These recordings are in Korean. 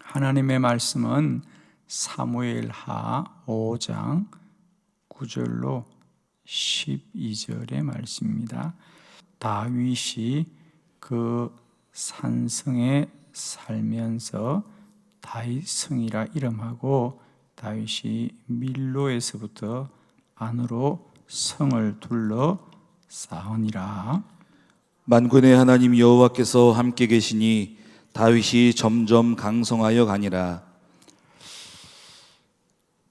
하나님의 말씀은 사무엘하 5장 9절로 12절의 말씀입니다. 다윗이 그 산성에 살면서 다윗성이라 이름하고 다윗이 밀로에서부터 안으로 성을 둘러 쌓으니라. 만군의 하나님 여호와께서 함께 계시니 다윗이 점점 강성하여 가니라.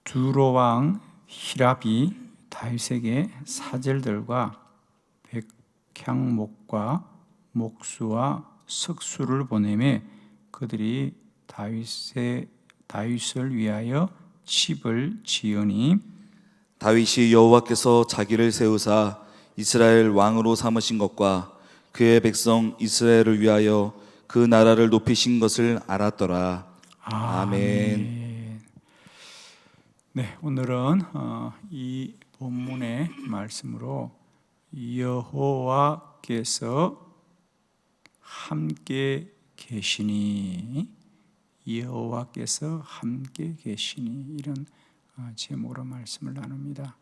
두로 왕 히랍이 다윗에게 사절들과 백향목과 목수와 석수를 보내매 그들이 다윗을 위하여 집을 지으니 다윗이 여호와께서 자기를 세우사 이스라엘 왕으로 삼으신 것과 그의 백성 이스라엘을 위하여 그 나라를 높이신 것을 알았더라. 아멘. 네, 오늘은 이 본문의 말씀으로 여호와께서 함께 계시니, 여호와께서 함께 계시니, 이런 제목으로 말씀을 나눕니다.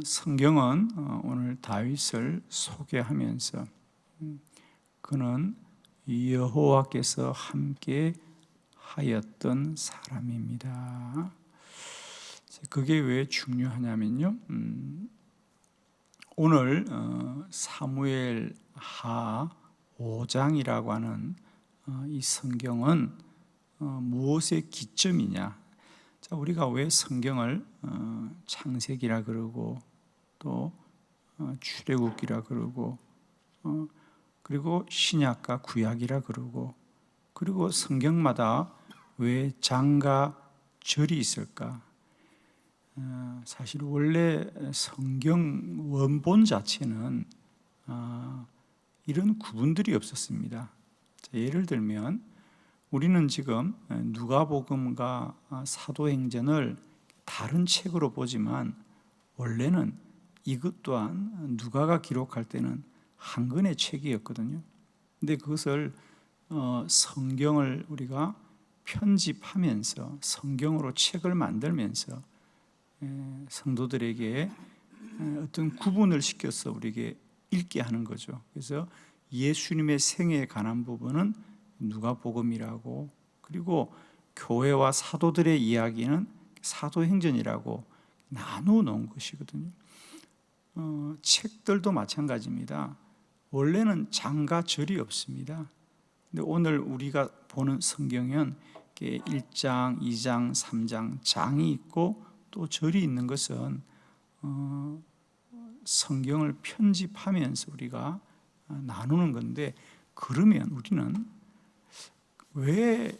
성경은 오늘 다윗을 소개하면서 그는 여호와께서 함께 하였던 사람입니다. 그게 왜 중요하냐면요, 오늘 사무엘하 5장이라고 하는 이 성경은 무엇의 기점이냐? 자, 우리가 왜 성경을 창세기라 그러고 또 출애굽기라 그러고 그리고 신약과 구약이라 그러고 그리고 성경마다 왜 장과 절이 있을까? 사실 원래 성경 원본 자체는 이런 구분들이 없었습니다. 예를 들면 우리는 지금 누가복음과 사도행전을 다른 책으로 보지만 원래는 이것 또한 누가가 기록할 때는 한 권의 책이었거든요. 근데 그것을 성경을 우리가 편집하면서 성경으로 책을 만들면서 성도들에게 어떤 구분을 시켜서 우리에게 읽게 하는 거죠. 그래서 예수님의 생애에 관한 부분은 누가복음이라고, 그리고 교회와 사도들의 이야기는 사도행전이라고 나누어 놓은 것이거든요. 책들도 마찬가지입니다. 원래는 장과 절이 없습니다. 근데 오늘 우리가 보는 성경은 1장, 2장, 3장 장이 있고 또 절이 있는 것은 성경을 편집하면서 우리가 나누는 건데, 그러면 우리는 왜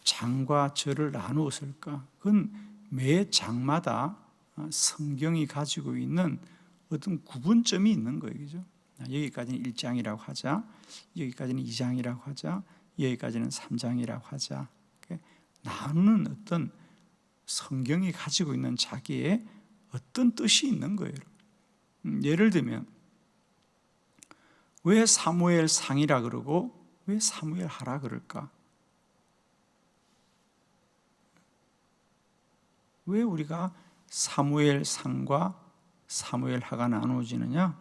장과 절을 나누었을까? 그건 매 장마다 성경이 가지고 있는 어떤 구분점이 있는 거예요. 그죠? 여기까지는 1장이라고 하자, 여기까지는 2장이라고 하자, 여기까지는 3장이라고 하자. 나누는 어떤 성경이 가지고 있는 자기의 어떤 뜻이 있는 거예요. 예를 들면 왜 사무엘 상이라 그러고 왜 사무엘 하라 그럴까? 왜 우리가 사무엘 상과 사무엘 하가 나누어지느냐?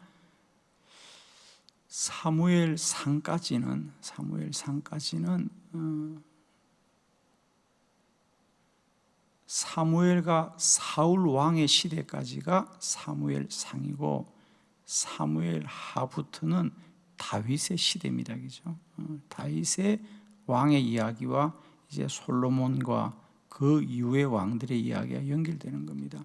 사무엘 상까지는 사무엘과 사울 왕의 시대까지가 사무엘 상이고, 사무엘 하부터는 다윗의 시대입니다. 그죠? 다윗의 왕의 이야기와 이제 솔로몬과 그 이후의 왕들의 이야기가 연결되는 겁니다.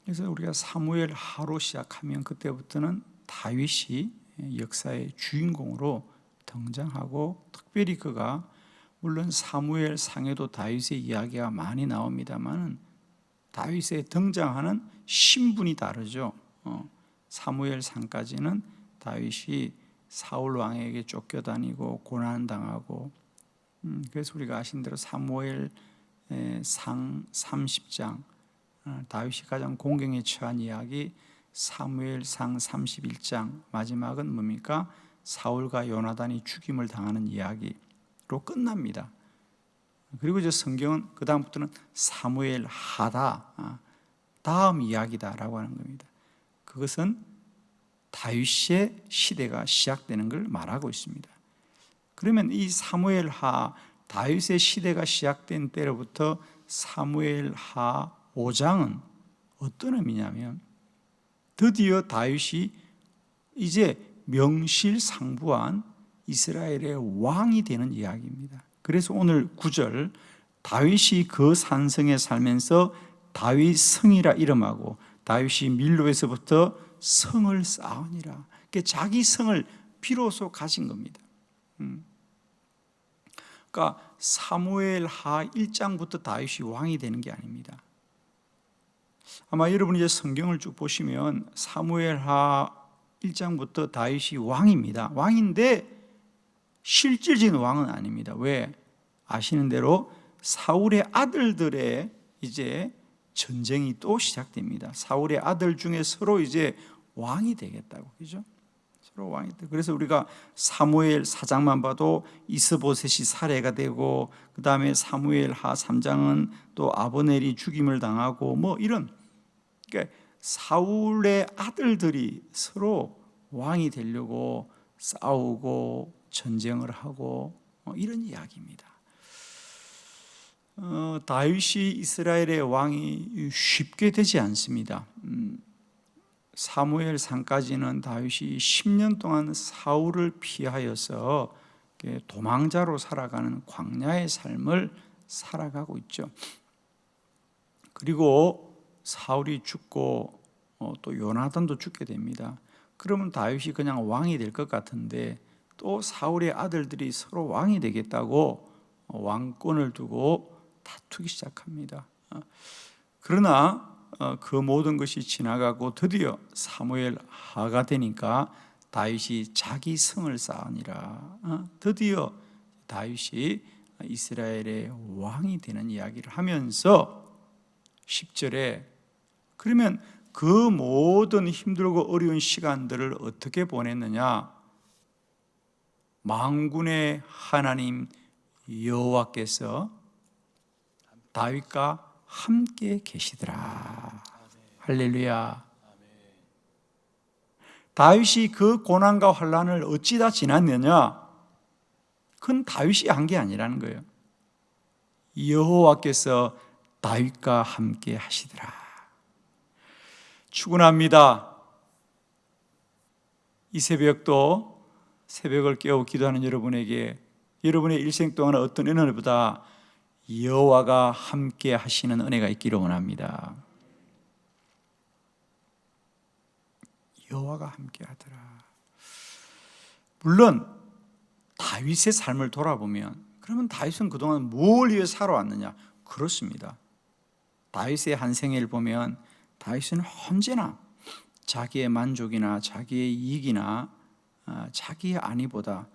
그래서 우리가 사무엘 하로 시작하면 그때부터는 다윗이 역사의 주인공으로 등장하고, 특별히 그가 물론 사무엘 상에도 다윗의 이야기가 많이 나옵니다만 다윗의 등장하는 신분이 다르죠. 사무엘 상까지는 다윗이 사울 왕에게 쫓겨다니고 고난당하고, 그래서 우리가 아신 대로 사무엘 상 30장, 다윗이 가장 공경에 처한 이야기 사무엘상 31장, 마지막은 뭡니까? 사울과 요나단이 죽임을 당하는 이야기로 끝납니다. 그리고 이제 성경은 그 다음부터는 사무엘 하다, 다음 이야기다라고 하는 겁니다. 그것은 다윗의 시대가 시작되는 걸 말하고 있습니다. 그러면 이 사무엘 하, 다윗의 시대가 시작된 때로부터 사무엘 하 5장은 어떤 의미냐면 드디어 다윗이 이제 명실상부한 이스라엘의 왕이 되는 이야기입니다. 그래서 오늘 9절, 다윗이 그 산성에 살면서 다윗 성이라 이름하고 다윗이 밀로에서부터 성을 쌓으니라. 자기 성을 비로소 가진 겁니다. 그러니까 사무엘 하 1장부터 다윗이 왕이 되는 게 아닙니다. 아마 여러분이 이제 성경을 쭉 보시면 사무엘 하 1장부터 다윗이 왕입니다. 왕인데 실질적인 왕은 아닙니다. 왜? 아시는 대로 사울의 아들들의 이제 전쟁이 또 시작됩니다. 사울의 아들 중에 서로 이제 왕이 되겠다고, 그죠? 서로 왕이 되. 그래서 우리가 사무엘 4장만 봐도 이스보셋이 살해가 되고, 그 다음에 사무엘 하 3장은 또 아브넬이 죽임을 당하고, 뭐 이런, 그러니까 사울의 아들들이 서로 왕이 되려고 싸우고 전쟁을 하고 이런 이야기입니다. 다윗이 이스라엘의 왕이 쉽게 되지 않습니다. 사무엘상까지는 다윗이 10년 동안 사울을 피하여서 도망자로 살아가는 광야의 삶을 살아가고 있죠. 그리고 사울이 죽고 또 요나단도 죽게 됩니다. 그러면 다윗이 그냥 왕이 될 것 같은데 또 사울의 아들들이 서로 왕이 되겠다고 왕권을 두고 다투기 시작합니다. 그러나 그 모든 것이 지나가고 드디어 사무엘 하가 되니까 다윗이 자기 성을 쌓으니라. 드디어 다윗이 이스라엘의 왕이 되는 이야기를 하면서 10절에 그러면 그 모든 힘들고 어려운 시간들을 어떻게 보냈느냐? 만군의 하나님 여호와께서 다윗과 함께 계시더라. 할렐루야. 다윗이 그 고난과 환난을 어찌다 지났느냐? 그건 다윗이 한 게 아니라는 거예요. 여호와께서 다윗과 함께 하시더라. 축원합니다. 이 새벽도 새벽을 깨워 기도하는 여러분에게 여러분의 일생 동안 어떤 은혜보다 여호와가 함께 하시는 은혜가 있기를 원합니다. 여호와가 함께 하더라. 물론 다윗의 삶을 돌아보면 그러면 다윗은 그동안 뭘 위해 살아왔느냐? 그렇습니다. 다윗의 한 생애를 보면 다윗은 언제나 자기의 만족이나 자기의 이익이나 자기의 안위보다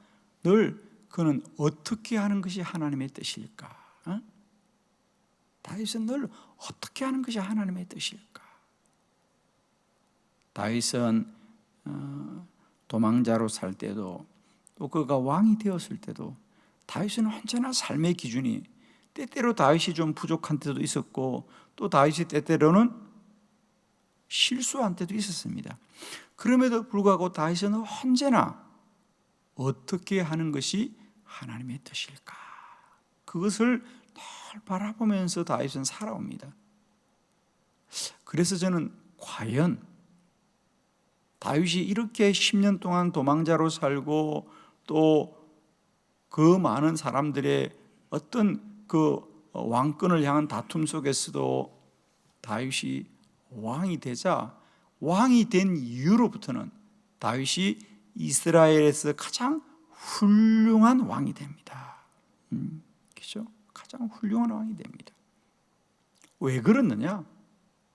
늘 그는 어떻게 하는 것이 하나님의 뜻일까? 다윗은 늘 어떻게 하는 것이 하나님의 뜻일까? 다윗은 도망자로 살 때도 또 그가 왕이 되었을 때도 다윗은 언제나 삶의 기준이 때때로 다윗이 좀 부족한 때도 있었고 또 다윗이 때때로는 실수한 때도 있었습니다. 그럼에도 불구하고 다윗은 언제나 어떻게 하는 것이 하나님의 뜻일까? 그것을 늘 바라보면서 다윗은 살아옵니다. 그래서 저는 과연 다윗이 이렇게 10년 동안 도망자로 살고 또 그 많은 사람들의 어떤 그 왕권을 향한 다툼 속에서도 다윗이 왕이 되자 왕이 된 이후로부터는 다윗이 이스라엘에서 가장 훌륭한 왕이 됩니다. 그렇죠? 가장 훌륭한 왕이 됩니다. 왜 그렇느냐?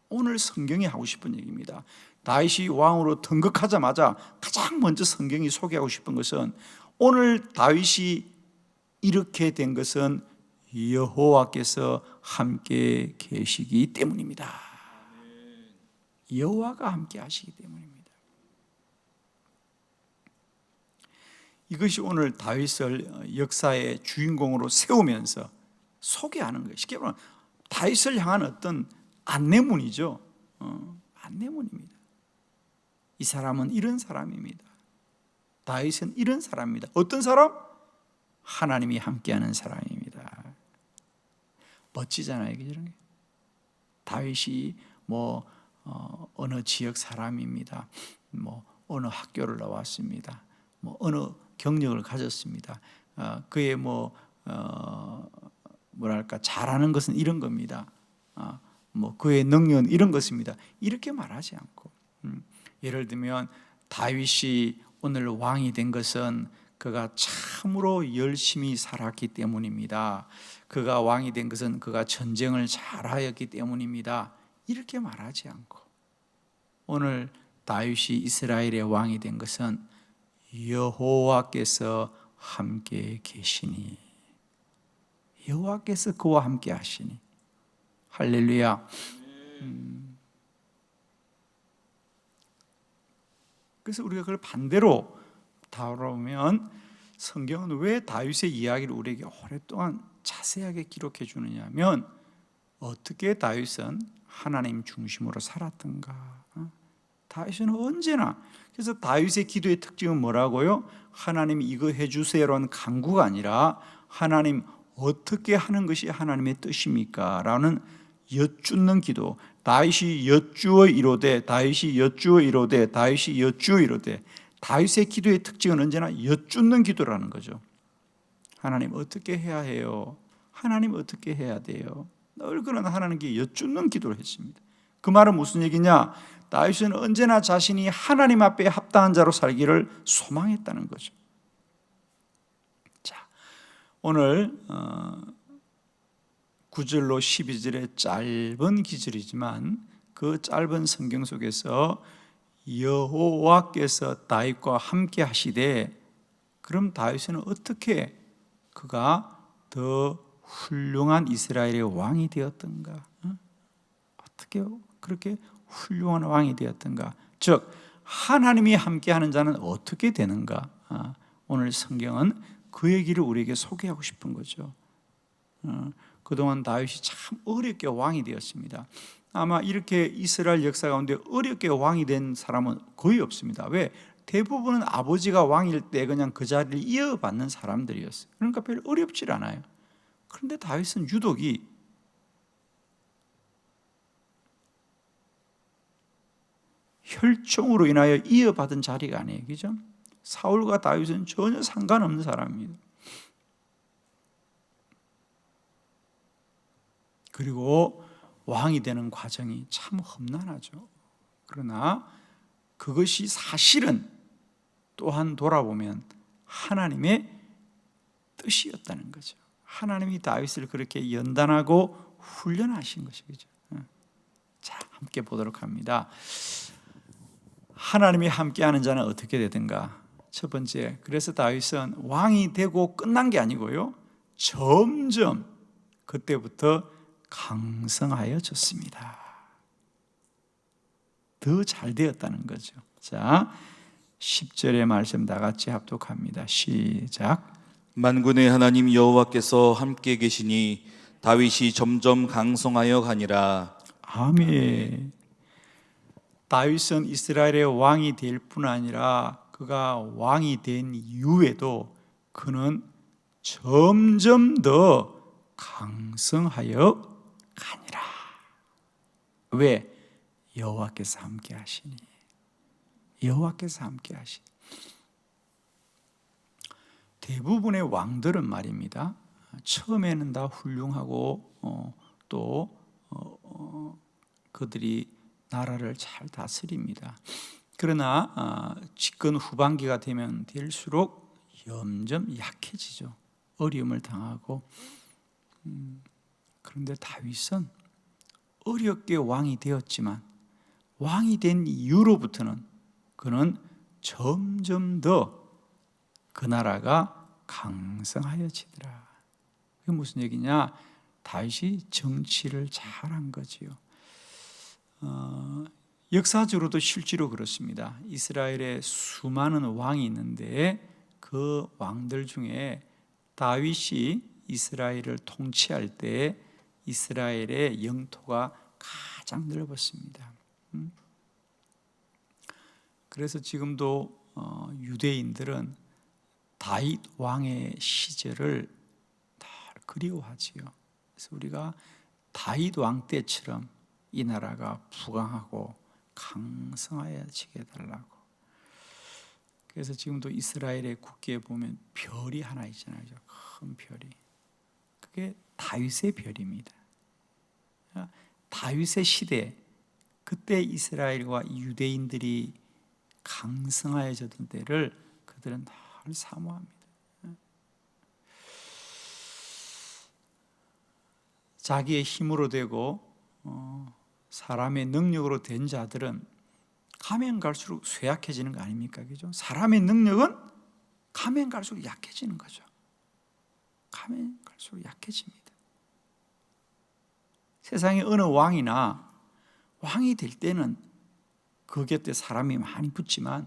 오늘 성경이 하고 싶은 얘기입니다. 다윗이 왕으로 등극하자마자 가장 먼저 성경이 소개하고 싶은 것은 오늘 다윗이 이렇게 된 것은 여호와께서 함께 계시기 때문입니다. 여호와가 함께 하시기 때문입니다. 이것이 오늘 다윗을 역사의 주인공으로 세우면서 소개하는 거예요. 쉽게 말하면 다윗을 향한 어떤 안내문이죠. 안내문입니다. 이 사람은 이런 사람입니다. 다윗은 이런 사람입니다. 어떤 사람? 하나님이 함께하는 사람입니다. 멋지잖아요, 그죠? 다윗이 어느 지역 사람입니다. 어느 학교를 나왔습니다. 어느 경력을 가졌습니다. 그의 잘하는 것은 이런 겁니다. 그의 능력은 이런 것입니다. 이렇게 말하지 않고, 예를 들면 다윗이 오늘 왕이 된 것은 그가 참으로 열심히 살았기 때문입니다. 그가 왕이 된 것은 그가 전쟁을 잘하였기 때문입니다. 이렇게 말하지 않고, 오늘 다윗이 이스라엘의 왕이 된 것은 여호와께서 함께 계시니, 여호와께서 그와 함께 하시니, 할렐루야. 그래서 우리가 그걸 반대로 다루면 성경은 왜 다윗의 이야기를 우리에게 오랫동안 자세하게 기록해 주느냐 하면, 어떻게 다윗은 하나님 중심으로 살았던가. 다윗은 언제나, 그래서 다윗의 기도의 특징은 뭐라고요? 하나님 이거 해주세요라는 간구가 아니라, 하나님 어떻게 하는 것이 하나님의 뜻입니까? 라는 여쭙는 기도. 다윗이 여쭈어 이르되, 다윗이 여쭈어 이르되, 다윗이 여쭈어 이르되. 다윗의 기도의 특징은 언제나 여쭙는 기도라는 거죠. 하나님 어떻게 해야 해요? 하나님 어떻게 해야 돼요? 늘 그런 하나님께 여쭙는 기도를 했습니다. 그 말은 무슨 얘기냐? 다윗은 언제나 자신이 하나님 앞에 합당한 자로 살기를 소망했다는 거죠. 자, 오늘 9절로 12절의 짧은 기절이지만 그 짧은 성경 속에서 여호와께서 다윗과 함께 하시되, 그럼 다윗은 어떻게 그가 더 훌륭한 이스라엘의 왕이 되었던가? 어떻게 그렇게 훌륭한 왕이 되었던가? 즉 하나님이 함께하는 자는 어떻게 되는가? 오늘 성경은 그 얘기를 우리에게 소개하고 싶은 거죠. 그동안 다윗이 참 어렵게 왕이 되었습니다. 아마 이렇게 이스라엘 역사 가운데 어렵게 왕이 된 사람은 거의 없습니다. 왜? 대부분은 아버지가 왕일 때 그냥 그 자리를 이어받는 사람들이었어요. 그러니까 별로 어렵질 않아요. 그런데 다윗은 유독이 혈통으로 인하여 이어받은 자리가 아니에요. 그죠? 사울과 다윗은 전혀 상관없는 사람입니다. 그리고 왕이 되는 과정이 참 험난하죠. 그러나 그것이 사실은 또한 돌아보면 하나님의 뜻이었다는 거죠. 하나님이 다윗을 그렇게 연단하고 훈련하신 것이죠. 자, 함께 보도록 합니다. 하나님이 함께하는 자는 어떻게 되든가. 첫 번째, 그래서 다윗은 왕이 되고 끝난 게 아니고요, 점점 그때부터 강성하여졌습니다. 더 잘 되었다는 거죠. 자, 10절의 말씀 다 같이 합독합니다. 시작. 만군의 하나님 여호와께서 함께 계시니 다윗이 점점 강성하여 가니라. 아멘. 다윗은 이스라엘의 왕이 될 뿐 아니라 그가 왕이 된 이후에도 그는 점점 더 강성하여 가니라. 왜? 여호와께서 함께 하시니. 여호와께서 함께 하시니. 대부분의 왕들은 말입니다, 처음에는 다 훌륭하고 또 그들이 나라를 잘 다스립니다. 그러나 집권 후반기가 되면 될수록 점점 약해지죠. 어려움을 당하고. 그런데 다윗은 어렵게 왕이 되었지만 왕이 된 이후로부터는 그는 점점 더 그 나라가 강성하여지더라. 그게 무슨 얘기냐? 다윗이 정치를 잘한 거지요. 역사적으로도 실제로 그렇습니다. 이스라엘에 수많은 왕이 있는데 그 왕들 중에 다윗이 이스라엘을 통치할 때 이스라엘의 영토가 가장 넓었습니다. 그래서 지금도 유대인들은 다윗 왕의 시절을 다 그리워하지요. 그래서 우리가 다윗 왕 때처럼 이 나라가 부강하고 강성하여지게 해달라고. 그래서 지금도 이스라엘의 국기에 보면 별이 하나 있잖아요. 큰 별이. 그게 다윗의 별입니다. 다윗의 시대, 그때 이스라엘과 유대인들이 강성하여졌던 때를 그들은 늘 사모합니다. 자기의 힘으로 되고 사람의 능력으로 된 자들은 가면 갈수록 쇠약해지는 거 아닙니까? 그죠? 사람의 능력은 가면 갈수록 약해지는 거죠. 가면 갈수록 약해집니다. 세상에 어느 왕이나 왕이 될 때는 그 곁에 사람이 많이 붙지만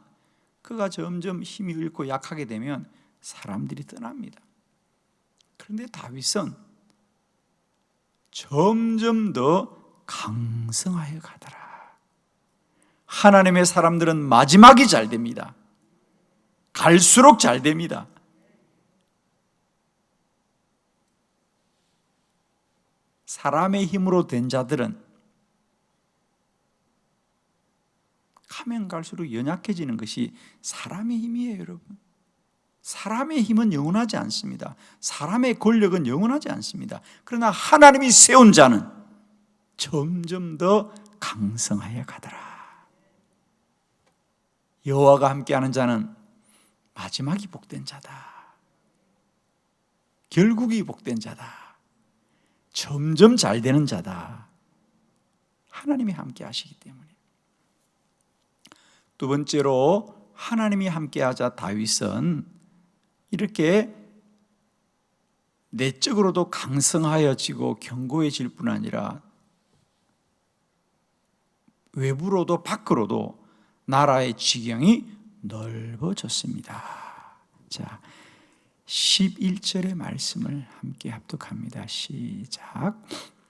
그가 점점 힘이 잃고 약하게 되면 사람들이 떠납니다. 그런데 다윗은 점점 더 강성하여 가더라. 하나님의 사람들은 마지막이 잘 됩니다. 갈수록 잘 됩니다. 사람의 힘으로 된 자들은 가면 갈수록 연약해지는 것이 사람의 힘이에요, 여러분. 사람의 힘은 영원하지 않습니다. 사람의 권력은 영원하지 않습니다. 그러나 하나님이 세운 자는 점점 더 강성하여 가더라. 여호와가 함께하는 자는 마지막이 복된 자다. 결국이 복된 자다. 점점 잘 되는 자다. 하나님이 함께 하시기 때문에. 두 번째로 하나님이 함께하자 다윗은 이렇게 내적으로도 강성하여지고 견고해질 뿐 아니라 외부로도 밖으로도 나라의 지경이 넓어졌습니다. 자, 11절의 말씀을 함께 합독합니다. 시작.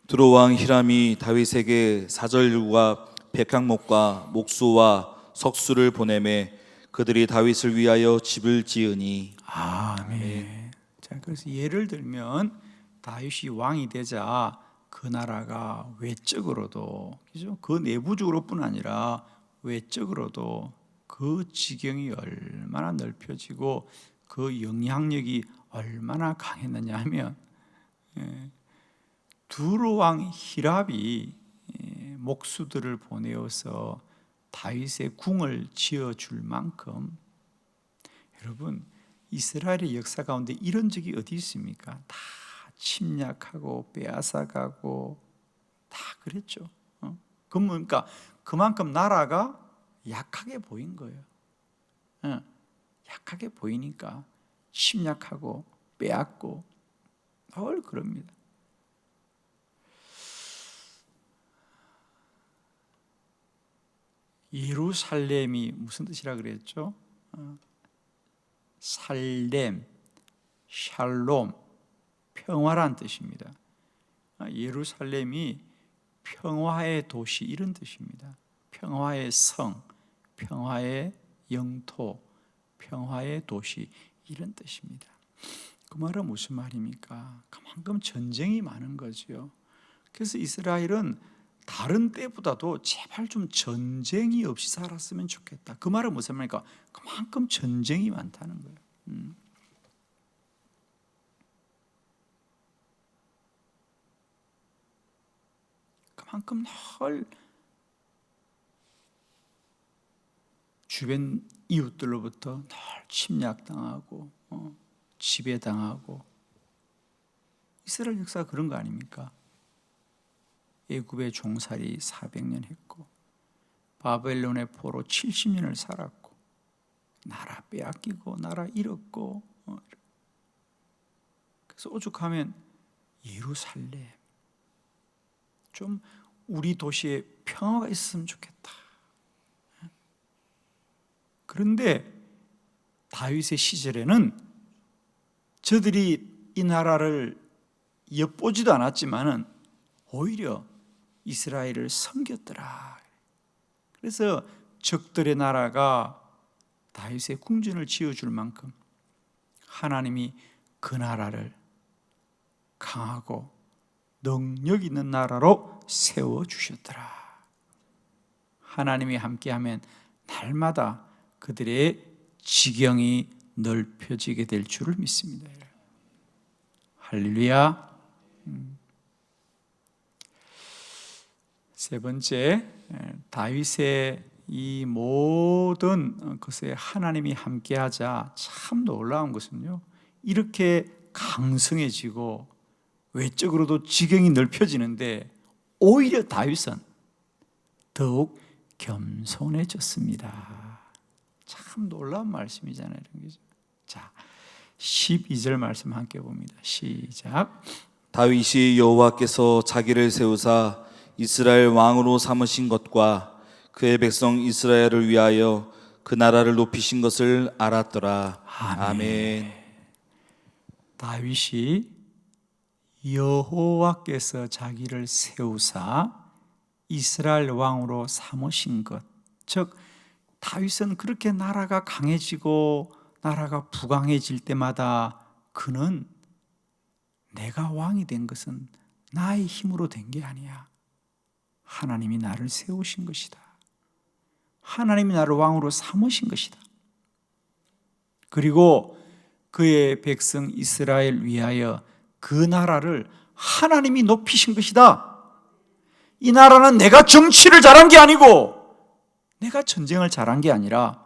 두로 왕 히람이 다윗에게 사절과 백향목과 목수와 석수를 보내매 그들이 다윗을 위하여 집을 지으니. 아멘. 자, 그래서 예를 들면 다윗이 왕이 되자 그 나라가 외적으로도, 그죠? 그 내부적으로뿐 아니라 외적으로도 그 지경이 얼마나 넓혀지고 그 영향력이 얼마나 강했느냐 하면, 두로 왕 히랍이 목수들을 보내어서 다윗의 궁을 지어줄 만큼, 여러분, 이스라엘의 역사 가운데 이런 적이 어디 있습니까? 다 침략하고 빼앗아가고 다 그랬죠. 그러니까 그만큼 나라가 약하게 보인 거예요. 약하게 보이니까 침략하고 빼앗고 늘 그럽니다. 예루살렘이 무슨 뜻이라 그랬죠? 살렘, 샬롬, 평화란 뜻입니다. 예루살렘이 평화의 도시 이런 뜻입니다. 평화의 성, 평화의 영토, 평화의 도시 이런 뜻입니다. 그 말은 무슨 말입니까? 그만큼 전쟁이 많은 거죠. 그래서 이스라엘은 다른 때보다도 제발 좀 전쟁이 없이 살았으면 좋겠다. 그 말은 무슨 말입니까? 그만큼 전쟁이 많다는 거예요. 그만큼 늘 주변 이웃들로부터 늘 침략당하고 지배당하고. 이스라엘 역사가 그런 거 아닙니까? 애굽의 종살이 400년 했고 바벨론의 포로 70년을 살았고 나라 빼앗기고 나라 잃었고. 그래서 오죽하면 예루살렘 좀 우리 도시에 평화가 있었으면 좋겠다. 그런데 다윗의 시절에는 저들이 이 나라를 엿보지도 않았지만은 오히려 이스라엘을 섬겼더라. 그래서 적들의 나라가 다윗의 궁전을 지어줄 만큼 하나님이 그 나라를 강하고 능력 있는 나라로 세워주셨더라. 하나님이 함께하면 날마다 그들의 지경이 넓혀지게 될 줄을 믿습니다. 할렐루야. 세 번째, 다윗의 이 모든 것에 하나님이 함께하자 참 놀라운 것은요, 이렇게 강성해지고 외적으로도 지경이 넓혀지는데 오히려 다윗은 더욱 겸손해졌습니다. 참 놀라운 말씀이잖아요. 자, 12절 말씀 함께 봅니다. 시작. 다윗이 여호와께서 자기를 세우사 이스라엘 왕으로 삼으신 것과 그의 백성 이스라엘을 위하여 그 나라를 높이신 것을 알았더라. 아멘. 다윗이 여호와께서 자기를 세우사 이스라엘 왕으로 삼으신 것, 즉 다윗은 그렇게 나라가 강해지고 나라가 부강해질 때마다 그는 내가 왕이 된 것은 나의 힘으로 된 게 아니야. 하나님이 나를 세우신 것이다. 하나님이 나를 왕으로 삼으신 것이다. 그리고 그의 백성 이스라엘 위하여 그 나라를 하나님이 높이신 것이다. 이 나라는 내가 정치를 잘한 게 아니고 내가 전쟁을 잘한 게 아니라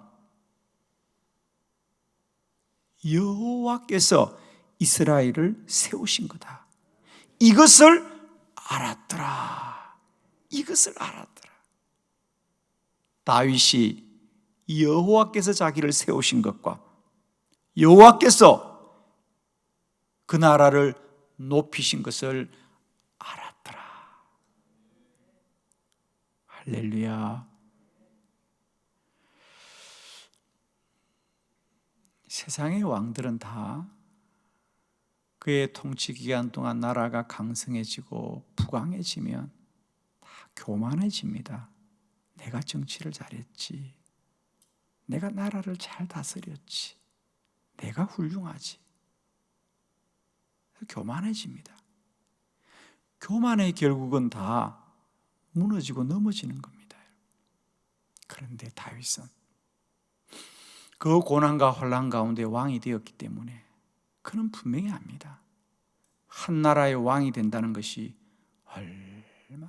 여호와께서 이스라엘을 세우신 거다. 이것을 알았더라. 이것을 알았더라. 다윗이 여호와께서 자기를 세우신 것과 여호와께서 그 나라를 높이신 것을 알았더라. 할렐루야. 세상의 왕들은 다 그의 통치 기간 동안 나라가 강성해지고 부강해지면 다 교만해집니다. 내가 정치를 잘했지. 내가 나라를 잘 다스렸지. 내가 훌륭하지. 교만해집니다. 교만의 결국은 다 무너지고 넘어지는 겁니다. 그런데 다윗은 그 고난과 혼란 가운데 왕이 되었기 때문에 그는 분명히 압니다. 한 나라의 왕이 된다는 것이 얼마나,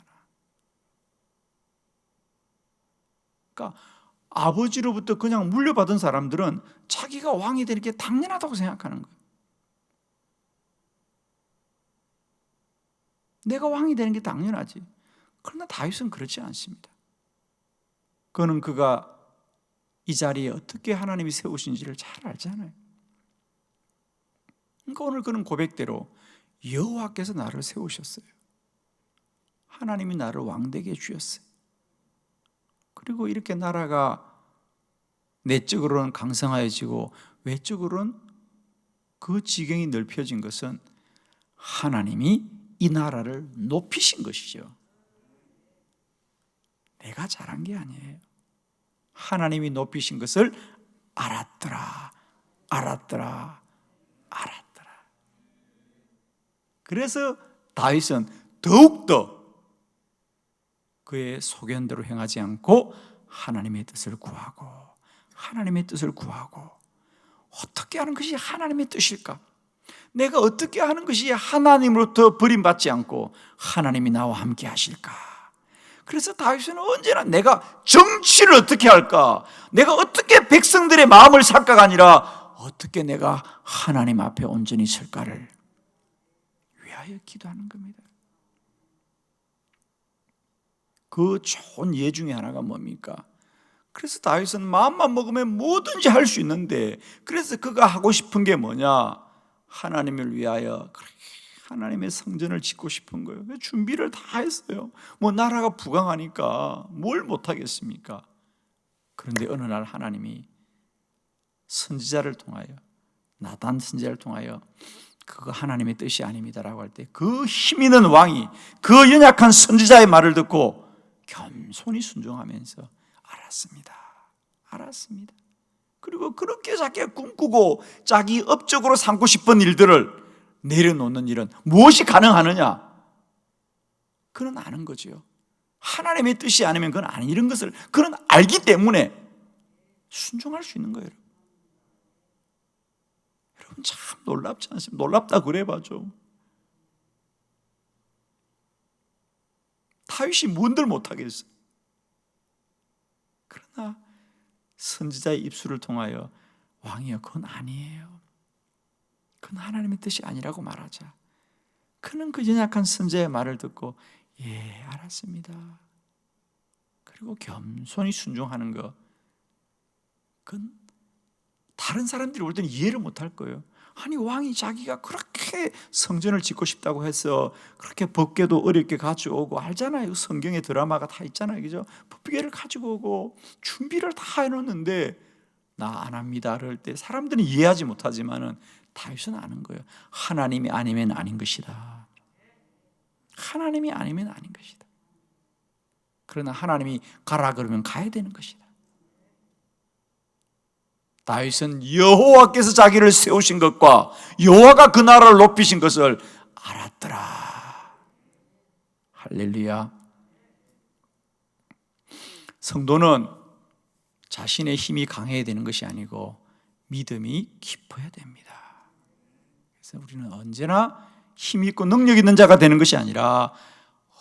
그러니까 아버지로부터 그냥 물려받은 사람들은 자기가 왕이 되는 게 당연하다고 생각하는 거예요. 내가 왕이 되는 게 당연하지. 그러나 다윗은 그렇지 않습니다. 그는 그가 이 자리에 어떻게 하나님이 세우신지를 잘 알잖아요. 그러니까 오늘 그는 고백대로 여호와께서 나를 세우셨어요. 하나님이 나를 왕되게 해주셨어요. 그리고 이렇게 나라가 내적으로는 강성해지고 외적으로는 그 지경이 넓혀진 것은 하나님이 이 나라를 높이신 것이죠. 내가 잘한 게 아니에요. 하나님이 높이신 것을 알았더라. 알았더라. 알았더라. 그래서 다윗은 더욱더 그의 소견대로 행하지 않고 하나님의 뜻을 구하고 하나님의 뜻을 구하고 어떻게 하는 것이 하나님의 뜻일까? 내가 어떻게 하는 것이 하나님으로부터 버림받지 않고 하나님이 나와 함께 하실까? 그래서 다윗은 언제나 내가 정치를 어떻게 할까? 내가 어떻게 백성들의 마음을 살까가 아니라 어떻게 내가 하나님 앞에 온전히 설까를 위하여 기도하는 겁니다. 그 좋은 예 중에 하나가 뭡니까? 그래서 다윗은 마음만 먹으면 뭐든지 할 수 있는데, 그래서 그가 하고 싶은 게 뭐냐? 하나님을 위하여 하나님의 성전을 짓고 싶은 거예요. 준비를 다 했어요. 뭐 나라가 부강하니까 뭘 못하겠습니까? 그런데 어느 날 하나님이 선지자를 통하여, 나단 선지자를 통하여 그거 하나님의 뜻이 아닙니다라고 할 때 그 힘 있는 왕이 그 연약한 선지자의 말을 듣고 겸손히 순종하면서 알았습니다. 그리고 그렇게 자기가 꿈꾸고 자기 업적으로 삼고 싶은 일들을 내려놓는 일은 무엇이 가능하느냐? 그는 아는 거죠. 하나님의 뜻이 아니면 그건 아닌 이런 것을 그는 알기 때문에 순종할 수 있는 거예요. 여러분 참 놀랍지 않습니까? 놀랍다 그래봐죠. 다윗이 뭔들 못하겠어. 그러나 선지자의 입술을 통하여 왕이여 그건 아니에요. 그건 하나님의 뜻이 아니라고 말하자. 그는 그 연약한 선지자의 말을 듣고 예 알았습니다. 그리고 겸손히 순종하는 것, 그건 다른 사람들이 올 때는 이해를 못할 거예요. 아니 왕이 자기가 그렇게 성전을 짓고 싶다고 해서 그렇게 법궤도 어렵게 가져오고 알잖아요. 성경의 드라마가 다 있잖아요. 그죠? 법궤를 가지고 오고 준비를 다 해놓는데 나 안 합니다 그럴 때 사람들은 이해하지 못하지만은 다윗은 아는 거예요. 하나님이 아니면 아닌 것이다. 하나님이 아니면 아닌 것이다. 그러나 하나님이 가라 그러면 가야 되는 것이다. 다윗은 여호와께서 자기를 세우신 것과 여호와가 그 나라를 높이신 것을 알았더라. 할렐루야. 성도는 자신의 힘이 강해야 되는 것이 아니고 믿음이 깊어야 됩니다. 그래서 우리는 언제나 힘 있고 능력 있는 자가 되는 것이 아니라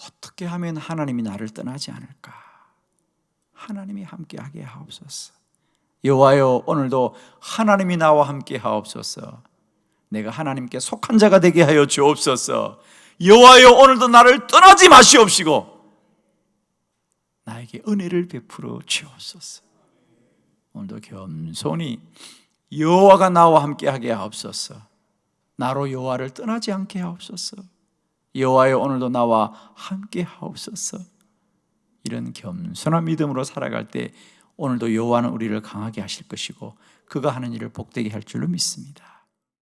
어떻게 하면 하나님이 나를 떠나지 않을까? 하나님이 함께하게 하옵소서. 여호와여 오늘도 하나님이 나와 함께 하옵소서. 내가 하나님께 속한 자가 되게 하여 주옵소서. 여호와여 오늘도 나를 떠나지 마시옵시고 나에게 은혜를 베풀어 주옵소서. 오늘도 겸손히 여호와가 나와 함께 하게 하옵소서. 나로 여호와를 떠나지 않게 하옵소서. 여호와여 오늘도 나와 함께 하옵소서. 이런 겸손한 믿음으로 살아갈 때 오늘도 여호와는 우리를 강하게 하실 것이고 그가 하는 일을 복되게 할 줄로 믿습니다.